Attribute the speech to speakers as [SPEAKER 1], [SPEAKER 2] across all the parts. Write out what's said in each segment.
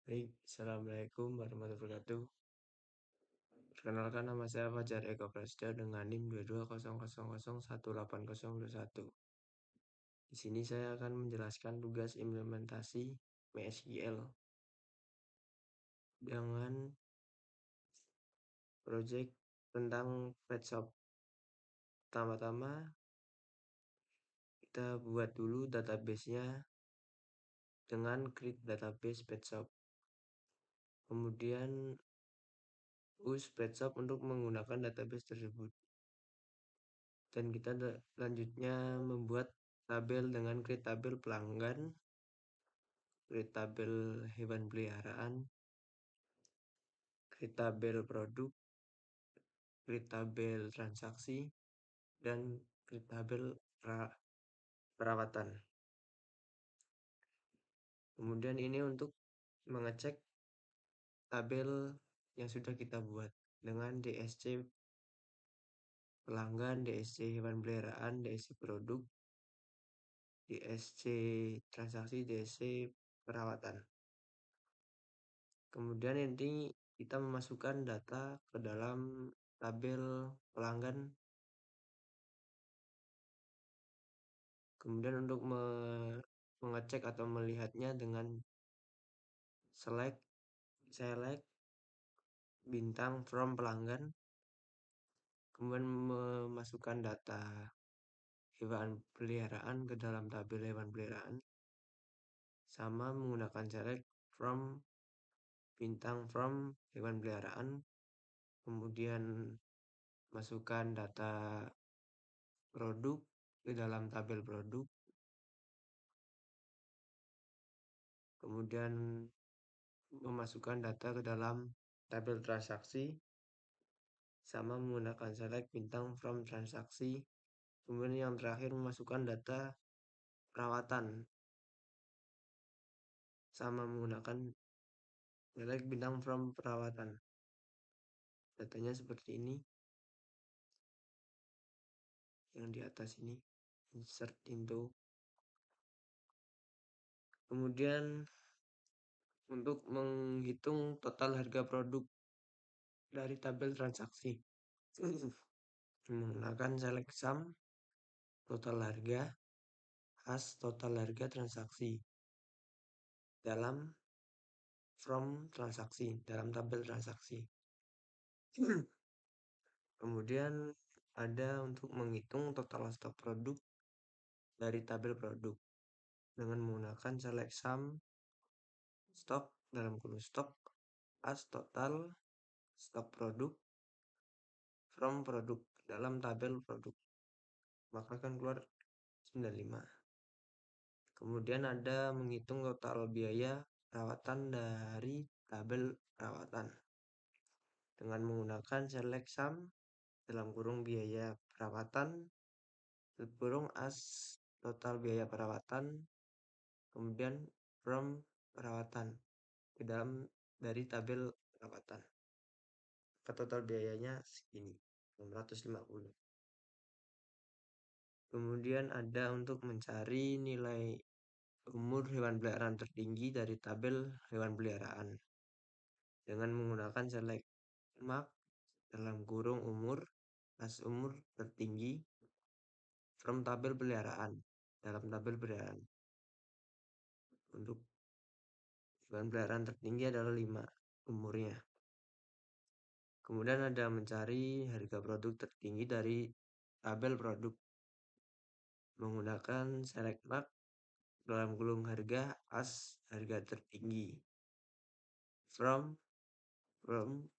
[SPEAKER 1] Baik, Assalamualaikum warahmatullahi wabarakatuh. Perkenalkan nama saya Fajar Eko Prasetyo dengan NIM 2200018021. Di sini saya akan menjelaskan tugas implementasi MySQL dengan project tentang PetShop. Pertama-tama kita buat dulu database-nya dengan create database PetShop. Kemudian use PetShop untuk menggunakan database tersebut. Dan kita selanjutnya membuat tabel dengan create tabel pelanggan, create tabel hewan peliharaan, create tabel produk, create tabel transaksi, dan create tabel perawatan. Kemudian ini untuk mengecek tabel yang sudah kita buat dengan DSC pelanggan, DSC hewan peliharaan, DSC produk, DSC transaksi, DSC perawatan. Kemudian nanti kita memasukkan data ke dalam tabel pelanggan. Kemudian untuk mengecek atau melihatnya dengan select bintang from pelanggan, kemudian memasukkan data hewan peliharaan ke dalam tabel hewan peliharaan, sama menggunakan select from bintang from hewan peliharaan, kemudian masukkan data produk ke dalam tabel produk, kemudian memasukkan data ke dalam tabel transaksi, sama menggunakan select bintang from transaksi. Kemudian yang terakhir memasukkan data perawatan, sama menggunakan select bintang from perawatan. Datanya seperti ini, yang di atas ini, insert into. Kemudian untuk menghitung total harga produk dari tabel transaksi, menggunakan select sum total harga as total harga transaksi dalam from transaksi, dalam tabel transaksi. Kemudian ada untuk menghitung total stok produk dari tabel produk dengan menggunakan select sum stok dalam kurung stok as total stok produk from produk dalam tabel produk, maka akan keluar 95. Kemudian ada menghitung total biaya perawatan dari tabel perawatan dengan menggunakan select sum dalam kurung biaya perawatan kurung as total biaya perawatan, kemudian from perawatan ke dalam dari tabel perawatan. Ke total biayanya segini, 650. Kemudian ada untuk mencari nilai umur hewan peliharaan tertinggi dari tabel hewan peliharaan dengan menggunakan select mark dalam kurung umur as umur tertinggi from tabel peliharaan dalam tabel peliharaan. Untuk hewan peliharaan tertinggi adalah 5 umurnya. Kemudian ada mencari harga produk tertinggi dari tabel produk menggunakan select mark dalam kurung harga as harga tertinggi from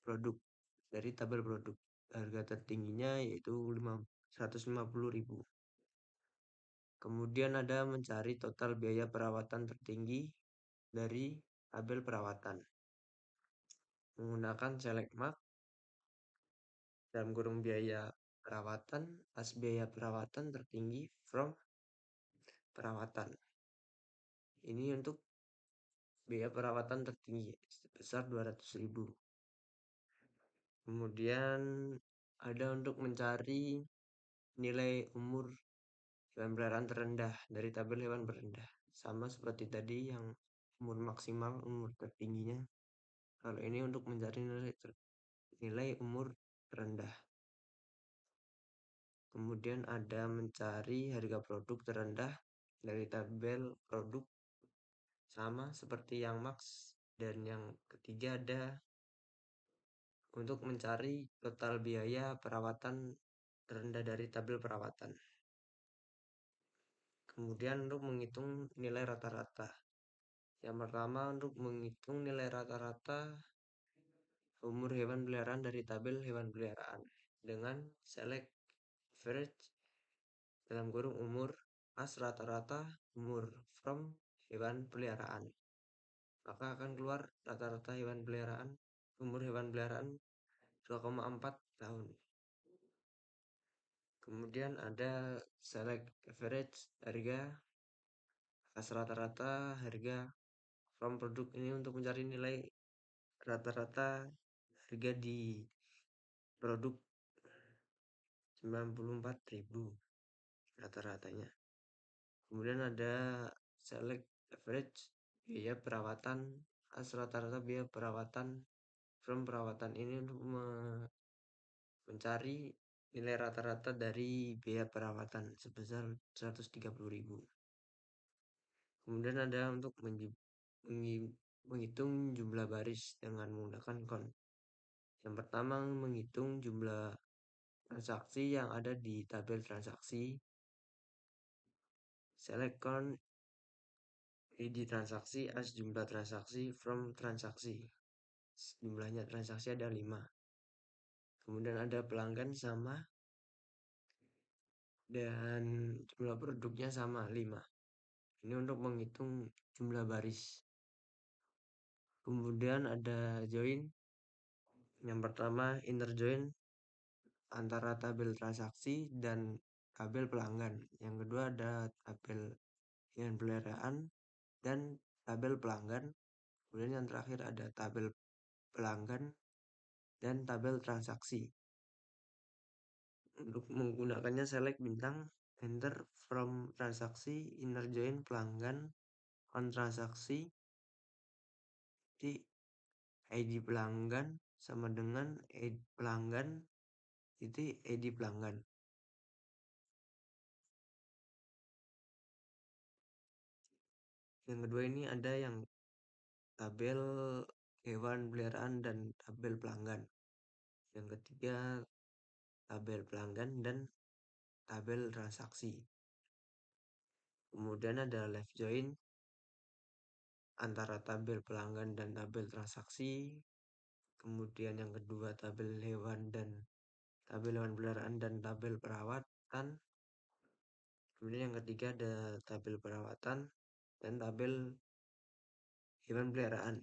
[SPEAKER 1] produk dari tabel produk. Harga tertingginya yaitu 150.000. Kemudian ada mencari total biaya perawatan tertinggi dari tabel perawatan menggunakan select mark dalam kurung biaya perawatan as biaya perawatan tertinggi from perawatan. Ini untuk biaya perawatan tertinggi sebesar 200.000. Kemudian ada untuk mencari nilai umur hewan peliharaan terendah dari tabel hewan terendah, sama seperti tadi yang umur maksimal, umur tertingginya. Kalau ini untuk mencari nilai umur terendah. Kemudian ada mencari harga produk terendah dari tabel produk, sama seperti yang max. Dan yang ketiga ada untuk mencari total biaya perawatan terendah dari tabel perawatan. Kemudian untuk menghitung nilai rata-rata. Yang pertama untuk menghitung nilai rata-rata umur hewan peliharaan dari tabel hewan peliharaan dengan select average dalam kurung umur as rata-rata umur from hewan peliharaan. Maka akan keluar rata-rata hewan peliharaan, umur hewan peliharaan 2,4 tahun. Kemudian ada select average harga as rata-rata harga from produk, ini untuk mencari nilai rata-rata harga di produk 94.000 rata-ratanya. Kemudian ada select average biaya perawatan as rata-rata biaya perawatan from perawatan, ini untuk mencari nilai rata-rata dari biaya perawatan sebesar 130.000. Kemudian ada untuk menghitung jumlah baris dengan menggunakan count. Yang pertama menghitung jumlah transaksi yang ada di tabel transaksi. Select count ID transaksi as jumlah transaksi from transaksi. Jumlahnya transaksi ada 5. Kemudian ada pelanggan sama dan jumlah produknya sama 5. Ini untuk menghitung jumlah baris. Kemudian ada join. Yang pertama inner join antara tabel transaksi dan tabel pelanggan. Yang kedua ada tabel hewan peliharaan dan tabel pelanggan. Kemudian yang terakhir ada tabel pelanggan dan tabel transaksi. Untuk menggunakannya select bintang, enter from transaksi, inner join pelanggan, on transaksi, di ID pelanggan sama dengan ID pelanggan, itu ID pelanggan. Yang kedua ini ada yang tabel hewan peliharaan dan tabel pelanggan. Yang ketiga tabel pelanggan dan tabel transaksi. Kemudian ada left join antara tabel pelanggan dan tabel transaksi. Kemudian yang kedua tabel hewan peliharaan dan tabel perawatan. Kemudian yang ketiga ada tabel perawatan dan tabel hewan peliharaan.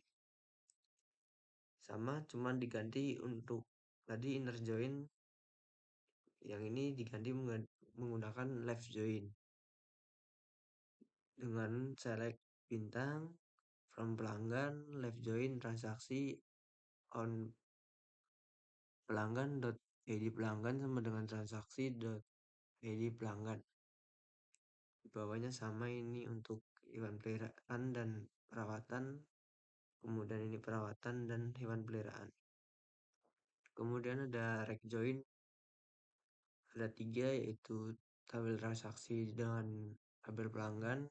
[SPEAKER 1] Sama, cuman diganti untuk tadi inner join, yang ini diganti menggunakan left join dengan select bintang from pelanggan, left join transaksi on pelanggan dot id pelanggan sama dengan transaksi dot id pelanggan. Di bawahnya sama, ini untuk hewan peliharaan dan perawatan. Kemudian ini perawatan dan hewan peliharaan. Kemudian ada rec join, ada 3, yaitu tabel transaksi dengan tabel pelanggan,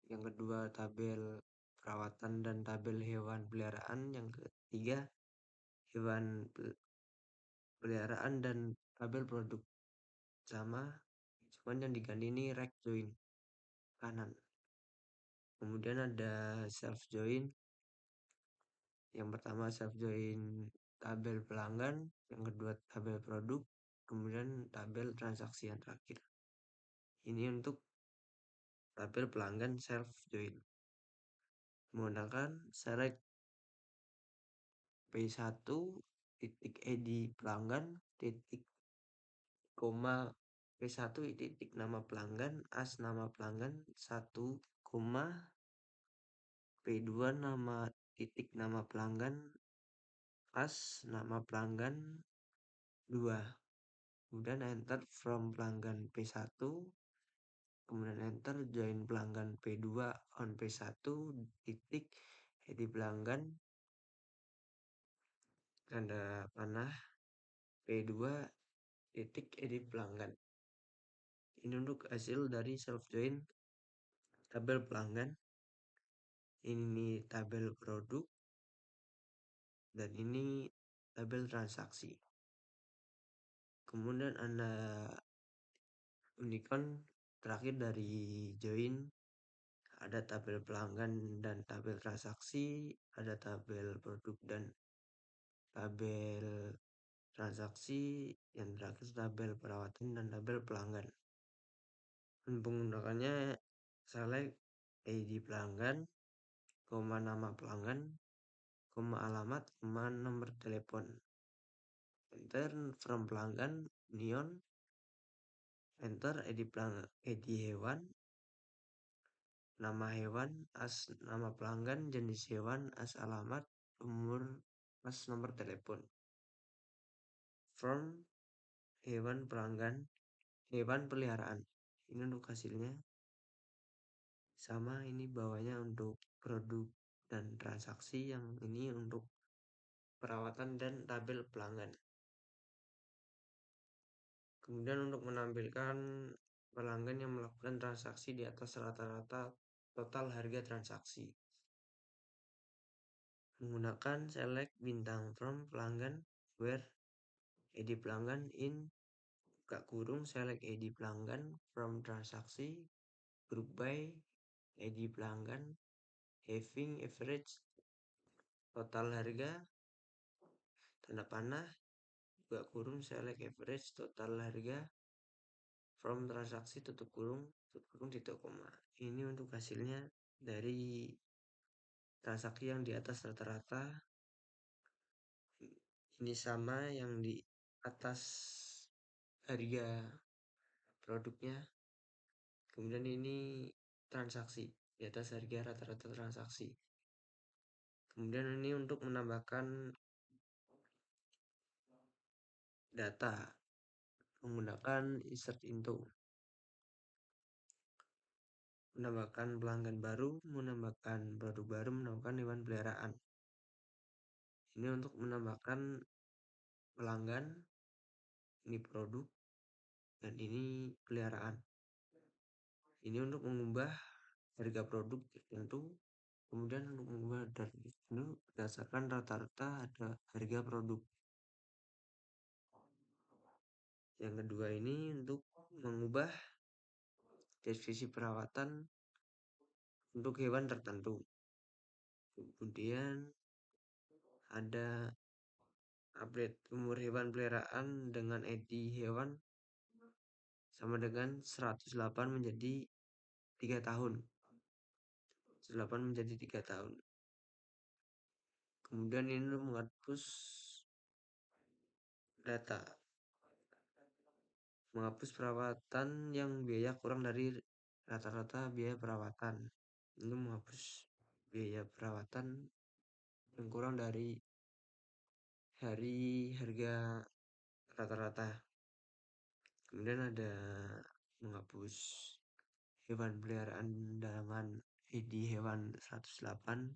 [SPEAKER 1] yang kedua tabel perawatan dan tabel hewan peliharaan, yang ketiga hewan peliharaan dan tabel produk. Sama, cuman yang diganti ini rec join kanan. Kemudian ada self join. Yang pertama self join tabel pelanggan, yang kedua tabel produk, kemudian tabel transaksi yang terakhir. Ini untuk tabel pelanggan self join. Menggunakan select P1 titik id pelanggan titik koma P1 titik nama pelanggan as nama pelanggan 1 koma P2 nama titik nama pelanggan as nama pelanggan 2. Kemudian enter from pelanggan P1 kemudian enter, join pelanggan P2 on P1 titik edit pelanggan tanda panah P2 titik edit pelanggan. Ini untuk hasil dari self join tabel pelanggan, ini tabel produk, dan ini tabel transaksi. Kemudian Anda unikan terakhir dari join, ada tabel pelanggan dan tabel transaksi, ada tabel produk dan tabel transaksi, yang terakhir tabel perawatan dan tabel pelanggan. Dan penggunakannya select ID pelanggan, nama pelanggan, alamat, nomor telepon. Enter from pelanggan, neon, enter ID pelanggan, ID hewan, nama hewan, as nama pelanggan, jenis hewan, as alamat, umur, as nomor telepon. From hewan pelanggan, hewan peliharaan. Ini untuk hasilnya. Sama ini bawahnya untuk produk dan transaksi, yang ini untuk perawatan dan tabel pelanggan. Kemudian untuk menampilkan pelanggan yang melakukan transaksi di atas rata-rata total harga transaksi, menggunakan select bintang from pelanggan, where ID pelanggan in, buka kurung, select ID pelanggan from transaksi, group by ID pelanggan, having average total harga, tanda panah, buka kurung, select average total harga from transaksi, tutup kurung, titik koma. Ini untuk hasilnya dari transaksi yang di atas rata-rata. Ini sama yang di atas harga produknya. Kemudian ini transaksi di atas harga rata-rata transaksi. Kemudian ini untuk menambahkan data menggunakan insert into, menambahkan pelanggan baru, menambahkan produk baru, menambahkan hewan peliharaan. Ini untuk menambahkan pelanggan, ini produk, dan ini peliharaan. Ini untuk mengubah harga produk tertentu, kemudian untuk mengubah dari itu berdasarkan rata-rata ada harga produk. Yang kedua ini untuk mengubah deskripsi perawatan untuk hewan tertentu. Kemudian ada update umur hewan peliharaan dengan ID hewan sama dengan 108 menjadi 3 tahun. 108 menjadi 3 tahun. Kemudian ini menghapus data, menghapus perawatan yang biaya kurang dari rata-rata biaya perawatan. Ini menghapus biaya perawatan yang kurang dari harga rata-rata. Kemudian ada menghapus hewan peliharaan dengan ID hewan 108,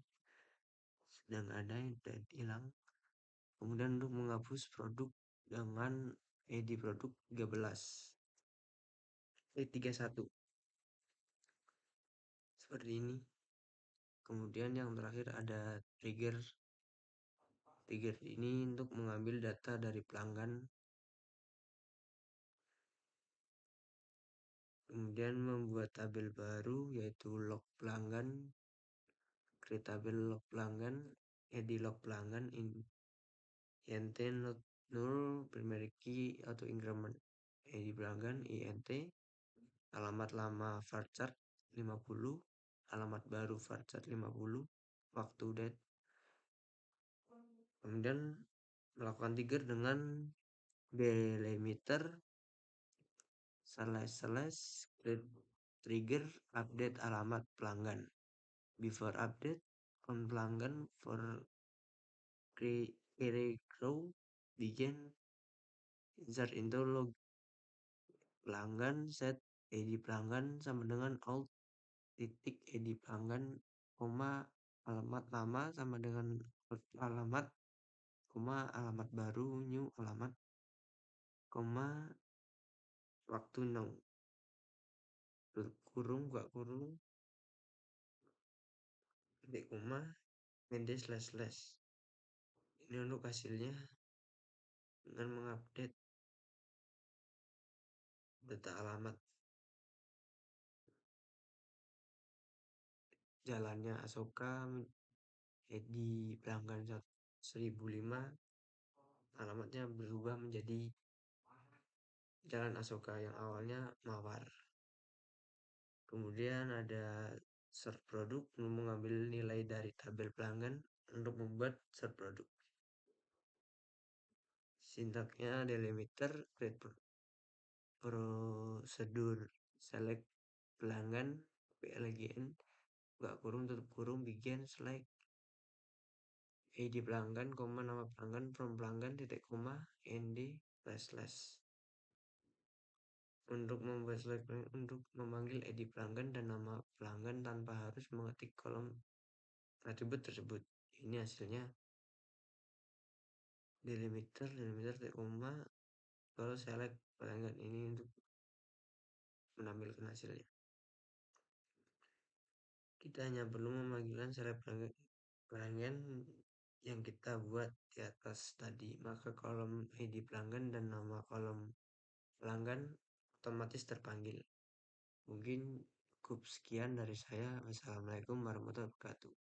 [SPEAKER 1] sedang ada yang sudah hilang. Kemudian untuk menghapus produk dengan ID produk 31 seperti ini. Kemudian yang terakhir ada trigger ini untuk mengambil data dari pelanggan, kemudian membuat tabel baru yaitu log pelanggan, create tabel log pelanggan, edit log pelanggan, int not null, primary key atau increment, edit pelanggan, int, alamat lama varchar 50, alamat baru varchar 50, waktu date. Kemudian melakukan trigger dengan delimiter create trigger update alamat pelanggan, before update on pelanggan for query row begin insert into log pelanggan set id pelanggan sama dengan alt titik id pelanggan, koma alamat lama sama dengan alamat, koma alamat baru new alamat, koma waktu now, tutup kurung buka kurung, titik koma, mende slash slash. Ini untuk hasilnya dengan mengupdate data alamat jalannya Asoka di pelanggan 1005, alamatnya berubah menjadi Jalan Asoka yang awalnya Mawar. Kemudian ada search produk, mengambil nilai dari tabel pelanggan untuk membuat search produk. Sintaknya delimiter, create prosedur, select pelanggan, plgn, buka kurung, tutup kurung, begin, select, id pelanggan, koma nama pelanggan, from pelanggan, titik koma, nd, slash slash. Untuk membuat select untuk memanggil id pelanggan dan nama pelanggan tanpa harus mengetik kolom atribut tersebut. Ini hasilnya delimiter titik koma, kalau select pelanggan ini untuk menampilkan hasilnya. Kita hanya perlu memanggilkan select pelanggan yang kita buat di atas tadi, maka kolom id pelanggan dan nama kolom pelanggan otomatis terpanggil. Mungkin cukup sekian dari saya. Wassalamualaikum warahmatullahi wabarakatuh.